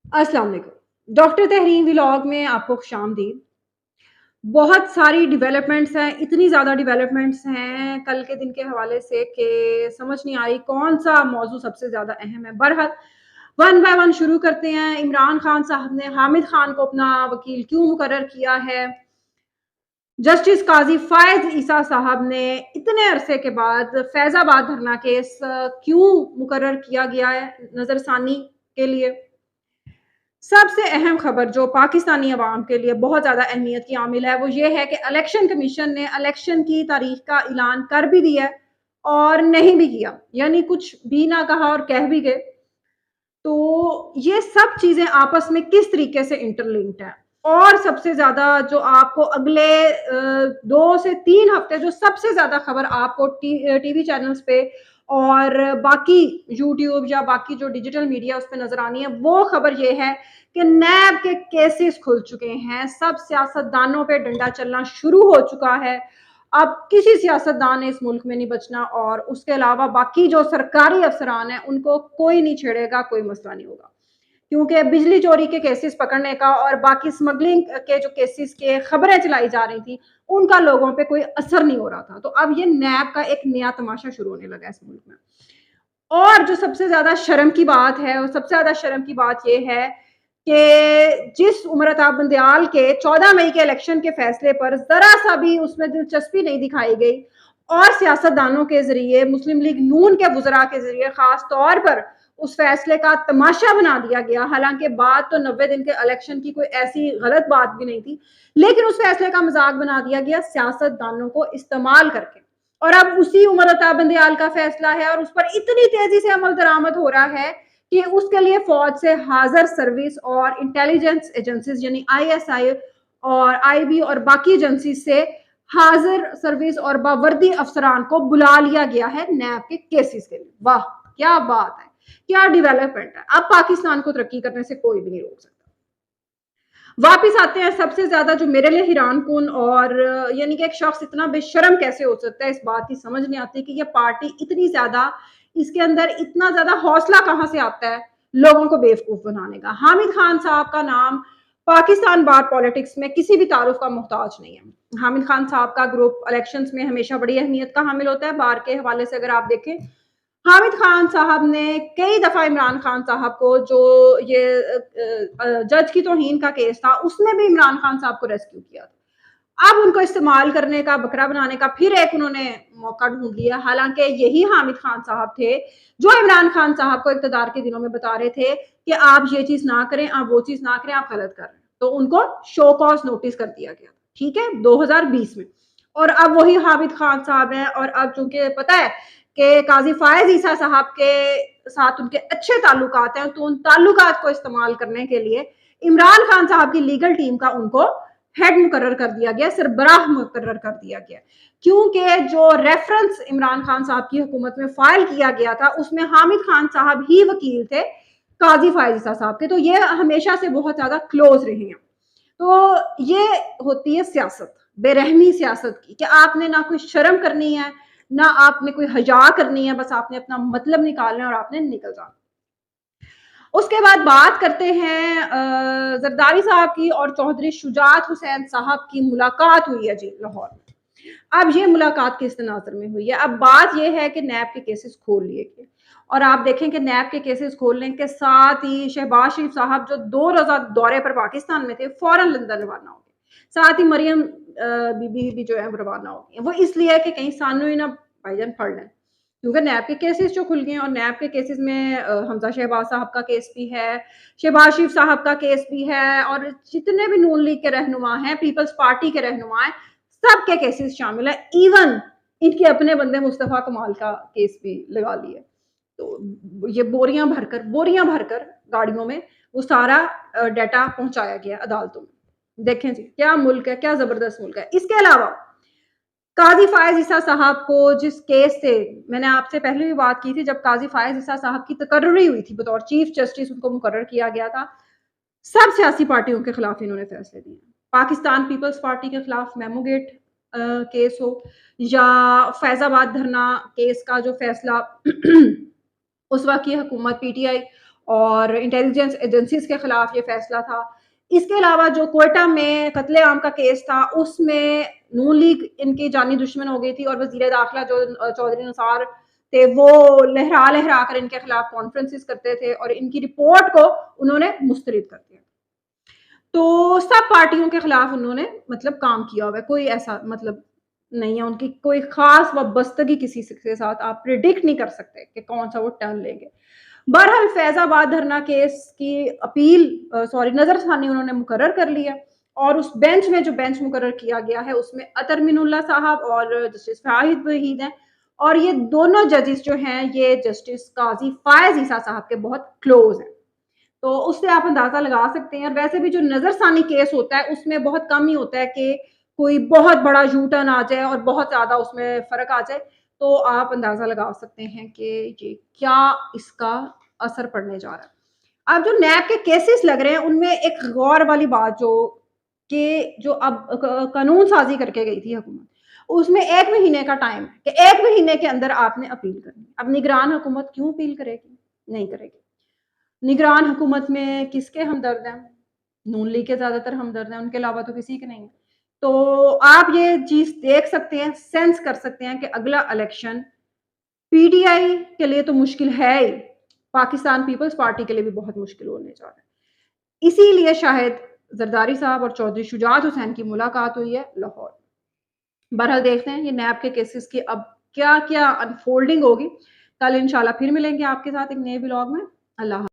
अस्सलाम वालेकुम। Doctor Tehreen vlog में आपको खुशामदीद। बहुत सारी डेवलपमेंट्स हैं, इतनी ज़्यादा डेवलपमेंट्स हैं कल के दिन के हवाले से कि समझ नहीं आ रही कौन-सा मौज़ू सबसे ज़्यादा अहम है। बहरहाल वन बाय वन शुरू करते हैं। इमरान खान साहब ने हामिद खान को अपना वकील क्यों मुकर्रर किया है? जस्टिस काज़ी फ़ायज़ ईसा साहब ने इतने अरसे के बाद फैज़ाबाद धरना केस क्यों मुकर्रर किया गया है नज़रसानी के लिए? सबसे अहम खबर जो पाकिस्तानी अवाम के लिए बहुत ज़्यादा अहमियत की हामिल है वो ये है कि इलेक्शन कमीशन ने इलेक्शन की तारीख का ऐलान कर भी दिया है और नहीं भी किया, यानी कुछ भी ना कहा और कह भी गए। तो ये सब चीज़ें आपस में किस तरीके से इंटरलिंक्ड हैं। और सबसे ज़्यादा जो आपको अगले 2 से 3 हफ्ते जो सबसे ज़्यादा खबर आपको टीवी चैनल्स पे और बाकी यूट्यूब या बाकी जो डिजिटल मीडिया उस पे नज़र आनी है, वो खबर ये है कि नैब के केसेस खुल चुके हैं। सब सियासतदानों पे डंडा चलना शुरू हो चुका है। अब किसी सियासतदान ने इस मुल्क में नहीं बचना और उसके अलावा बाकी जो सरकारी अफसरान हैं, उनको कोई नहीं छेड़ेगा, कोई मसला नहीं होगा। क्योंकि बिजली चोरी के केसेस पकड़ने का और बाकी स्मगलिंग के जो केसेस के खबरें चलाई जा रही थी, उनका लोगों पे कोई असर नहीं हो रहा था। तो अब ये नैब का एक नया तमाशा शुरू होने लगा है इस मुल्क में। और जो सबसे ज़्यादा शर्म की बात है, और सबसे ज़्यादा शर्म की बात ये है कि जिस उमर-अता बंदयाल के 14 मई के इलेक्शन के फैसले पर ज़रा-सा भी उसमें दिलचस्पी नहीं दिखाई गई और सियासतदानों के ज़रिए, मुस्लिम लीग नून के वुज़रा के ज़रिए ख़ास तौर पर उस फैसले का तमाशा बना दिया गया। हालाँकि बात तो 90 दिन के इलेक्शन की कोई ऐसी गलत बात भी नहीं थी, लेकिन उस फैसले का मज़ाक बना दिया गया सियासतदानों को इस्तेमाल करके। और अब उसी उमर-अता बंदयाल का फैसला है और उस पर इतनी तेज़ी से अमल दरामद हो रहा है कि उसके लिए फौज से हाजिर सर्विस और इंटेलिजेंस एजेंसीज यानी आईएसआई और आईबी और बाकी एजेंसी से हाजिर सर्विस और बावर्दी अफसरान को बुला लिया गया है नैब के केसेस के लिए। वाह, क्या बात है, क्या डेवलपमेंट है। अब पाकिस्तान को तरक्की करने से कोई भी नहीं रोक सकता। वापिस आते हैं सबसे ज्यादा जो मेरे लिए हैरान कुन और यानी कि एक शख्स इतना बेशर्म कैसे हो सकता है, इस बात की समझ नहीं आती कि ये पार्टी इतनी ज्यादा, इसके अंदर इतना ज्यादा हौसला कहां से आता है लोगों को बेवकूफ बनाने का। हामिद खान साहब का नाम पाकिस्तान बार पॉलिटिक्स में किसी भी तारुफ का मोहताज नहीं है। हामिद खान साहब का ग्रुप इलेक्शंस में हमेशा बड़ी अहमियत का हामिल होता है। बार के हवाले से अगर आप देखें, हामिद खान साहब ने कई दफा इमरान खान साहब को जो ये जज की तौहीन का केस था उसमें भी इमरान खान साहब को रेस्क्यू किया था। अब उनको इस्तेमाल करने का, बकरा बनाने का फिर एक उन्होंने मौका ढूंढ लिया। हालांकि यही हामिद खान साहब थे जो इमरान खान साहब को इक़्तिदार के दिनों में बता रहे थे कि आप ये चीज ना करें, आप वो चीज ना करें, आप गलत कर रहे हैं। तो उनको शो कॉज नोटिस कर दिया गया, ठीक है, 2020 में। और अब वही हामिद खान साहब हैं और अब चूंकि पता है कि काजी फायज ईसा साहब के साथ उनके अच्छे ताल्लुकात हैं, तो उन ताल्लुकात को इस्तेमाल करने के लिए इमरान खान साहब की लीगल टीम का उनको हेड मुकर्रर कर दिया गया, सरबराह मुकर्रर कर दिया गया। क्योंकि जो रेफरेंस इमरान खान साहब की हुकूमत में फाइल किया गया था उसमें हामिद खान साहब ही वकील थे काजी फायज ईसा साहब के, तो ये हमेशा से बहुत ज्यादा क्लोज रहे हैं। तो ये होती है सियासत, बेरहमी सियासत की, कि आपने ना कोई शर्म करनी है, ना आपने कोई हया करनी है, बस आपने अपना मतलब निकालना है और आपने निकल जाना। उसके बाद बात करते हैं जरदारी साहब की और चौधरी शुजात हुसैन साहब की मुलाकात हुई है जी लाहौर में। अब ये मुलाकात किस तनाजर में हुई है? अब बात यह है कि नैब के केसेस खोल लिए गए और आप देखें कि नैब के केसेस खोलने के साथ ही शहबाज शरीफ साहब जो 2 रोजा दौरे पर पाकिस्तान में थे फौरन लंदन रवाना हो गए। साथ ही मरियम बीबी भी जो है रवाना हो गई। वो इसलिए कि कहीं सानू ही ना भाईजान फड़ लें, क्योंकि नैब के केसेस जो खुल गए हैं और नैब के केसेस में हमजा शहबाज साहब का केस भी है, शहबाज शरीफ साहब का केस भी है और जितने भी नून लीग के रहनुमा हैं, पीपल्स पार्टी के रहनुमा हैं, सबके केसेस शामिल है। इवन इनके अपने बंदे मुस्तफा कमाल का केस भी लगा लिए। तो ये बोरियां भरकर गाड़ियों में वो सारा डाटा पहुंचाया गया अदालतों में। देखें जी, क्या मुल्क है, क्या जबरदस्त मुल्क है। इसके अलावा काजी फायज ईसा साहब को जिस केस से मैंने आपसे पहले भी बात की थी, जब काजी फायज ईसा साहब की तकर्री हुई थी बतौर चीफ जस्टिस, उनको मुकर्रर किया गया था, सब सियासी पार्टियों के खिलाफ इन्होंने फैसले दिए। पाकिस्तान पीपल्स पार्टी के खिलाफ मेमोगेट केस हो या फैजाबाद धरना केस का जो फैसला उस वक्त की हुकूमत पीटीआई اور انٹیلیجنس ایجنسیز کے خلاف یہ فیصلہ تھا. اس کے علاوہ جو کوئٹہ میں قتل عام کا کیس تھا اس میں نون لیگ ان کی جانی دشمن ہو گئی تھی اور وزیر داخلہ جو چودھری نثار تھے وہ لہرا لہرا کر ان کے خلاف کانفرنسز کرتے تھے اور ان کی رپورٹ کو انہوں نے مسترد کر دیا. تو سب پارٹیوں کے خلاف انہوں نے مطلب کام کیا ہوا ہے, کوئی ایسا مطلب نہیں ہے ان کی کوئی خاص وابستگی کسی کے ساتھ, آپ پریڈکٹ نہیں کر سکتے کہ کون سا وہ ٹرن لیں گے. بہرحال فیض آباد دھرنا کیس کی اپیل نظر ثانی انہوں نے مقرر کر لیا اور اس بینچ میں جو بینچ مقرر کیا گیا ہے اس میں اطہر من اللہ صاحب اور جسٹس فاہد وحید ہیں, اور یہ دونوں ججز جو ہیں یہ جسٹس قاضی فائز عیسیٰ صاحب کے بہت کلوز ہیں. تو اس سے آپ اندازہ لگا سکتے ہیں. اور ویسے بھی جو نظر ثانی کیس ہوتا ہے اس میں بہت کم ہی ہوتا ہے کہ کوئی بہت بڑا یو ٹرن آ جائے اور بہت زیادہ اس میں فرق آ جائے, تو آپ اندازہ لگا سکتے ہیں کہ یہ کیا اس کا اثر پڑنے جا رہا ہے. اب جو نیب کے کیسز لگ رہے ہیں ان میں ایک غور والی بات جو اب قانون سازی کر کے گئی تھی حکومت, اس میں 1 مہینے کا ٹائم ہے کہ 1 مہینے کے اندر آپ نے اپیل کرنی. اب نگران حکومت کیوں اپیل کرے گی؟ نہیں کرے گی. نگران حکومت میں کس کے ہمدرد ہیں؟ نون لیگ کے زیادہ تر ہمدرد ہیں, ان کے علاوہ تو کسی کے نہیں ہیں. تو آپ یہ چیز دیکھ سکتے ہیں, سینس کر سکتے ہیں کہ اگلا الیکشن پی ٹی آئی کے لیے تو مشکل ہے ہی, پاکستان پیپلز پارٹی کے لیے بھی بہت مشکل ہونے جا رہا ہے. اسی لیے شاید زرداری صاحب اور چودھری شجاعت حسین کی ملاقات ہوئی ہے لاہور. بہرحال دیکھتے ہیں یہ نیب کے کیسز کی اب کیا کیا انفولڈنگ ہوگی. کل انشاءاللہ پھر ملیں گے آپ کے ساتھ ایک نئے ولاگ میں. اللہ حافظ.